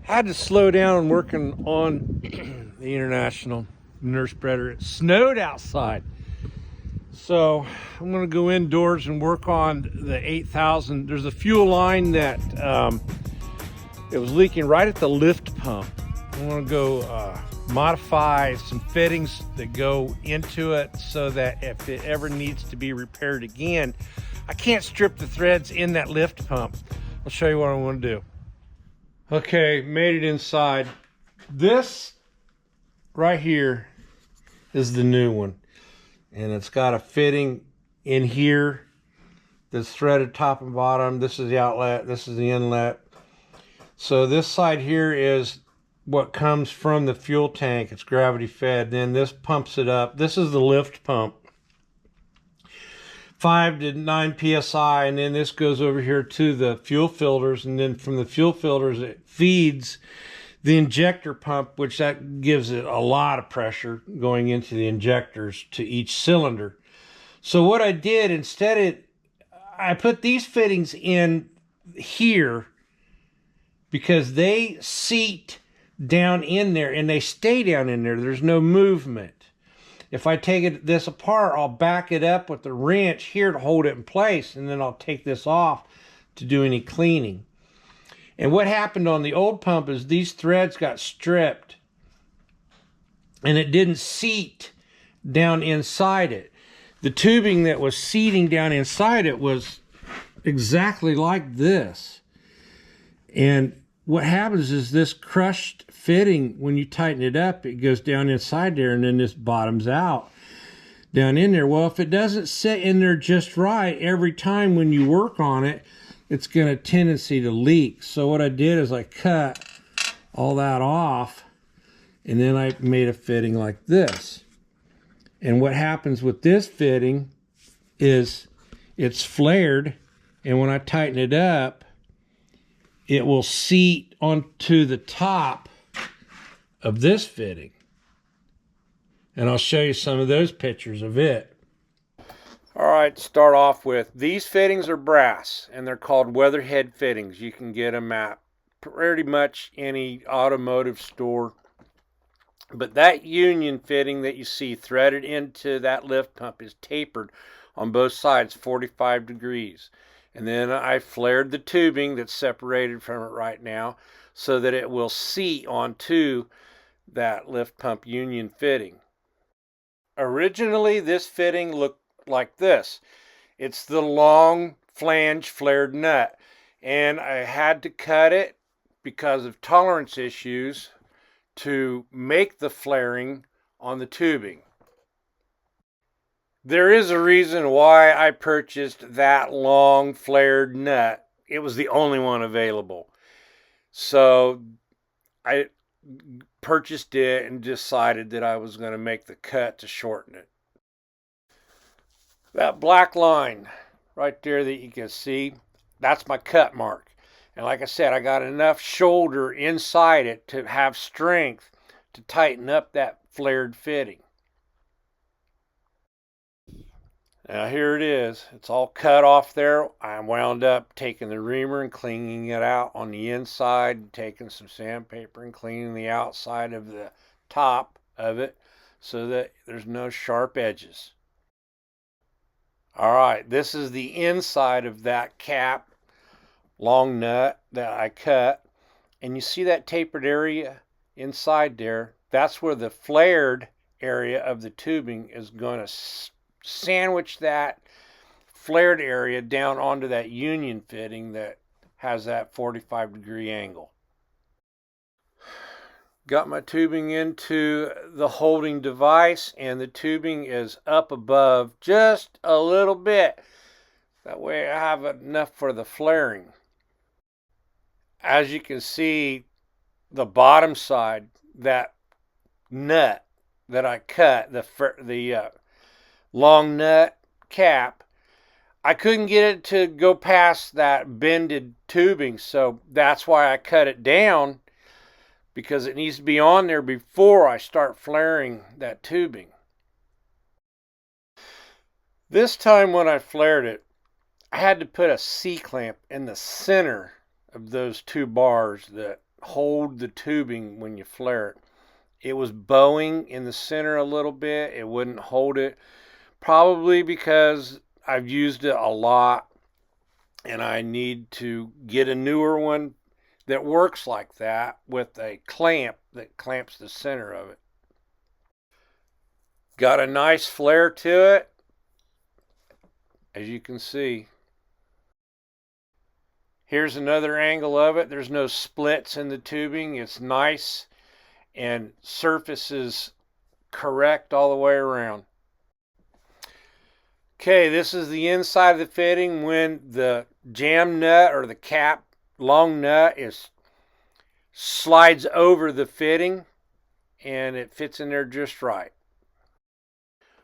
Had to slow down working on the international nurse spreader. It snowed outside. So I'm going to go indoors and work on the 8000. There's a fuel line that it was leaking right at the lift pump. I'm going to go modify some fittings that go into it so that if it ever needs to be repaired again, I can't strip the threads in that lift pump. I'll show you what I want to do. Okay, made it inside. This right here is the new one. And it's got a fitting in here that's threaded top and bottom. This is the outlet, this is the inlet. So this side here is what comes from the fuel tank. It's gravity fed. Then this pumps it up. This is the lift pump. 5 to 9 psi, and then this goes over here to the fuel filters, and then from the fuel filters it feeds the injector pump, which that gives it a lot of pressure going into the injectors to each cylinder. So what I did instead, I put these fittings in here because they seat down in there and they stay down in there. There's no movement. If I take this apart, I'll back it up with the wrench here to hold it in place, and then I'll take this off to do any cleaning. And what happened on the old pump is these threads got stripped and it didn't seat down inside it. The tubing that was seating down inside it was exactly like this. And what happens is this crushed fitting, when you tighten it up, it goes down inside there and then this bottoms out down in there. Well, if it doesn't sit in there just right, every time when you work on it, it's going to tendency to leak. So what I did is I cut all that off and then I made a fitting like this. And what happens with this fitting is it's flared, and when I tighten it up, it will seat onto the top of this fitting. And I'll show you some of those pictures of it. All right, start off with, these fittings are brass and they're called weatherhead fittings. You can get them at pretty much any automotive store. But that union fitting that you see threaded into that lift pump is tapered on both sides 45 degrees. And then I flared the tubing that's separated from it right now so that it will seat onto that lift pump union fitting. Originally, this fitting looked like this. It's the long flange flared nut. And I had to cut it because of tolerance issues to make the flaring on the tubing. There is a reason why I purchased that long flared nut. It was the only one available. So I purchased it and decided that I was going to make the cut to shorten it. That black line right there that you can see, that's my cut mark. And like I said, I got enough shoulder inside it to have strength to tighten up that flared fitting. Now here it is. It's all cut off there. I wound up taking the reamer and cleaning it out on the inside, taking some sandpaper and cleaning the outside of the top of it so that there's no sharp edges. All right, this is the inside of that cap long nut that I cut. And you see that tapered area inside there? That's where the flared area of the tubing is going to sandwich that flared area down onto that union fitting that has that 45-degree angle. Got my tubing into the holding device, and the tubing is up above just a little bit. That way I have enough for the flaring. As you can see, the bottom side, that nut that I cut, the long nut cap, I couldn't get it to go past that bended tubing, so that's why I cut it down, because it needs to be on there before I start flaring that tubing. This time when I flared it, I had to put a C-clamp in the center of those two bars that hold the tubing when you flare it. It was bowing in the center a little bit. It wouldn't hold it, probably because I've used it a lot and I need to get a newer one that works like that with a clamp that clamps the center of it. Got a nice flare to it, as you can see. Here's another angle of it. There's no splits in the tubing. It's nice and surfaces correct all the way around. Okay, this is the inside of the fitting when the jam nut or the cap long nut slides over the fitting and it fits in there just right.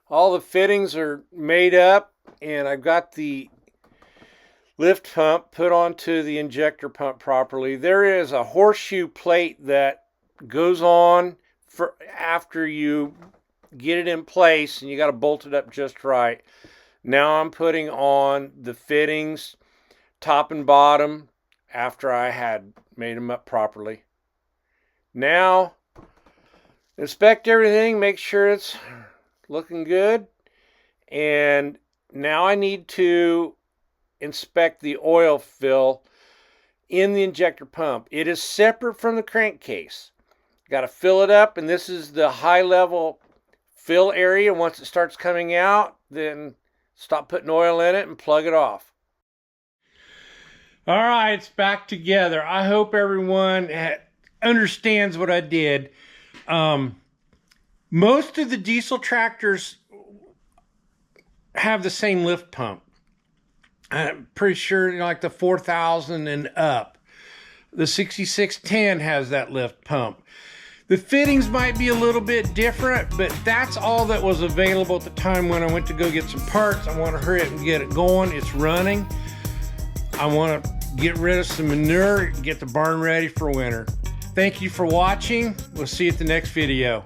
All the fittings are made up and I've got the lift pump put onto the injector pump properly. There is a horseshoe plate that goes on for after you get it in place and you got to bolt it up just right. Now I'm putting on the fittings top and bottom after I had made them up properly. Now inspect everything, make sure it's looking good, and now I need to inspect the oil fill in the injector pump. It is separate from the crankcase. Got to fill it up, and this is the high level fill area. Once it starts coming out, then stop putting oil in it and plug it off. All right, it's back together. I hope everyone understands what I did. Most of the diesel tractors have the same lift pump. I'm pretty sure like the 4000 and up. The 6610 has that lift pump. The fittings might be a little bit different, but that's all that was available at the time when I went to go get some parts. I want to hurry up and get it going. It's running. I want to get rid of some manure, get the barn ready for winter. Thank you for watching. We'll see you at the next video.